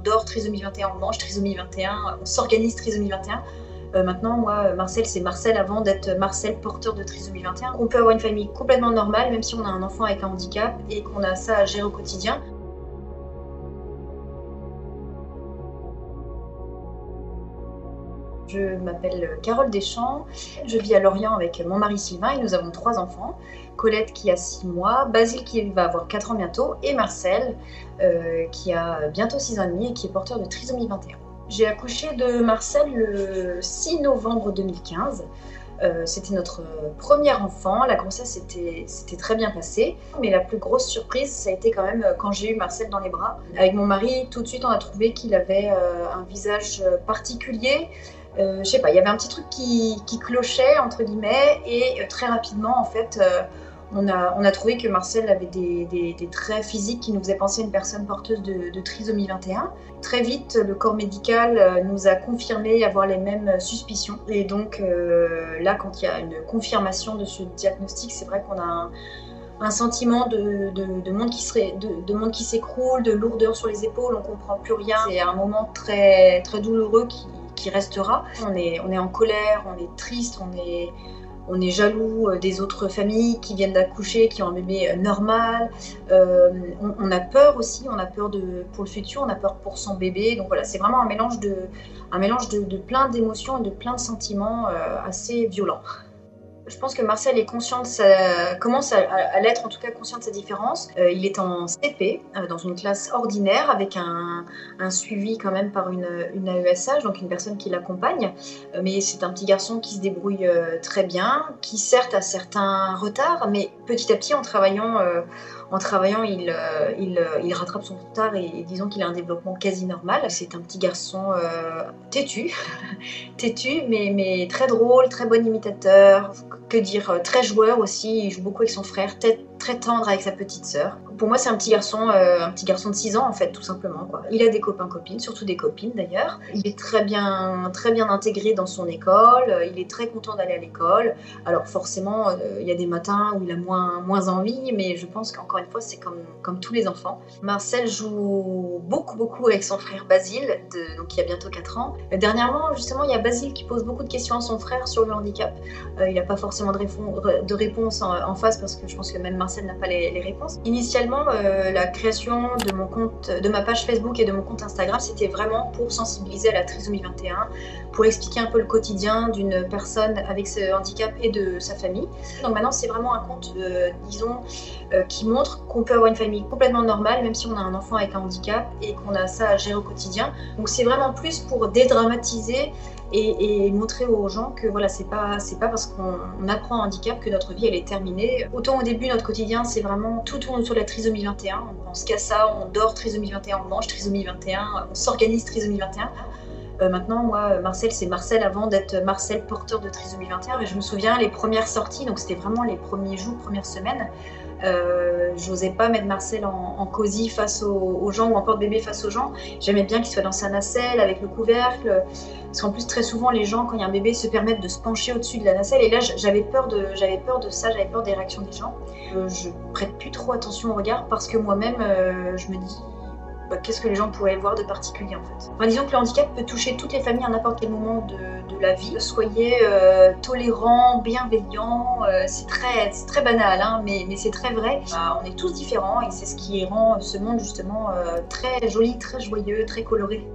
dort trisomie 21, on mange trisomie 21, on s'organise trisomie 21. Maintenant, moi, Marcel, c'est Marcel avant d'être Marcel porteur de trisomie 21. On peut avoir une famille complètement normale, même si on a un enfant avec un handicap et qu'on a ça à gérer au quotidien. Je m'appelle Carole Deschamps, je vis à Lorient avec mon mari Sylvain et nous avons 3 enfants. Colette qui a 6 mois, Basile qui va avoir 4 ans bientôt et Marcel qui a bientôt 6 ans et demi et qui est porteur de trisomie 21. J'ai accouché de Marcel le 6 novembre 2015. C'était notre premier enfant, la grossesse s'était très bien passée, mais la plus grosse surprise, ça a été quand même quand j'ai eu Marcel dans les bras. Avec mon mari, tout de suite, on a trouvé qu'il avait un visage particulier. Je sais pas, il y avait un petit truc qui clochait, entre guillemets, et très rapidement, en fait, on a trouvé que Marcel avait des traits physiques qui nous faisaient penser à une personne porteuse de trisomie 21. Très vite, le corps médical nous a confirmé avoir les mêmes suspicions. Et donc là, quand il y a une confirmation de ce diagnostic, c'est vrai qu'on a un sentiment de monde qui s'écroule, de lourdeur sur les épaules, on ne comprend plus rien. C'est un moment très, très douloureux qui restera. On est en colère, on est triste, on est jaloux des autres familles qui viennent d'accoucher, qui ont un bébé normal. On a peur aussi, on a peur pour le futur, on a peur pour son bébé. Donc voilà, c'est vraiment un mélange de plein d'émotions et de plein de sentiments assez violents. Je pense que Marcel est conscient commence à l'être, en tout cas conscient de sa différence. Il est en CP, dans une classe ordinaire, avec un suivi quand même par une AESH, donc une personne qui l'accompagne. Mais c'est un petit garçon qui se débrouille très bien, qui certes a certains retards, mais petit à petit, en travaillant, il rattrape son retard et disons qu'il a un développement quasi normal. C'est un petit garçon têtu, mais très drôle, très bon imitateur. Que dire, très joueur aussi, il joue beaucoup avec son frère, très tendre avec sa petite sœur. Pour moi, c'est un petit garçon de 6 ans en fait, tout simplement, quoi. Il a des copains-copines, surtout des copines d'ailleurs. Il est très bien intégré dans son école, il est très content d'aller à l'école. Alors forcément, il y a des matins où il a moins envie, mais je pense qu'encore une fois, c'est comme tous les enfants. Marcel joue beaucoup avec son frère Basile, donc qui a bientôt 4 ans. Dernièrement, justement, il y a Basile qui pose beaucoup de questions à son frère sur le handicap. Il n'a pas forcément de réponse en face parce que je pense que même Marcel n'a pas les réponses. Initialement, la création de ma page Facebook et de mon compte Instagram, c'était vraiment pour sensibiliser à la trisomie 21, pour expliquer un peu le quotidien d'une personne avec ce handicap et de sa famille. Donc maintenant, c'est vraiment un compte, qui montre qu'on peut avoir une famille complètement normale, même si on a un enfant avec un handicap et qu'on a ça à gérer au quotidien. Donc c'est vraiment plus pour dédramatiser et montrer aux gens que voilà, c'est pas parce qu'on apprend un handicap que notre vie elle est terminée. Autant au début, notre quotidien, c'est vraiment tout tourne autour de la trisomie 21. On pense qu'à ça, on dort trisomie 21, on mange trisomie 21, on s'organise trisomie 21. Maintenant, moi, Marcel, c'est Marcel avant d'être Marcel porteur de trisomie 21. Et je me souviens, les premières sorties, donc c'était vraiment les premiers jours, premières semaines, j'osais pas mettre Marcel en cosy face aux gens ou en porte-bébé face aux gens. J'aimais bien qu'il soit dans sa nacelle avec le couvercle. Parce qu'en plus, très souvent, les gens, quand il y a un bébé, se permettent de se pencher au-dessus de la nacelle. Et là, j'avais peur de ça, j'avais peur des réactions des gens. Je prête plus trop attention au regard parce que moi-même, je me dis... qu'est-ce que les gens pourraient voir de particulier en fait. Enfin, disons que le handicap peut toucher toutes les familles à n'importe quel moment de la vie. Soyez tolérants, bienveillants, c'est très banal, hein, mais c'est très vrai. On est tous différents et c'est ce qui rend ce monde justement très joli, très joyeux, très coloré.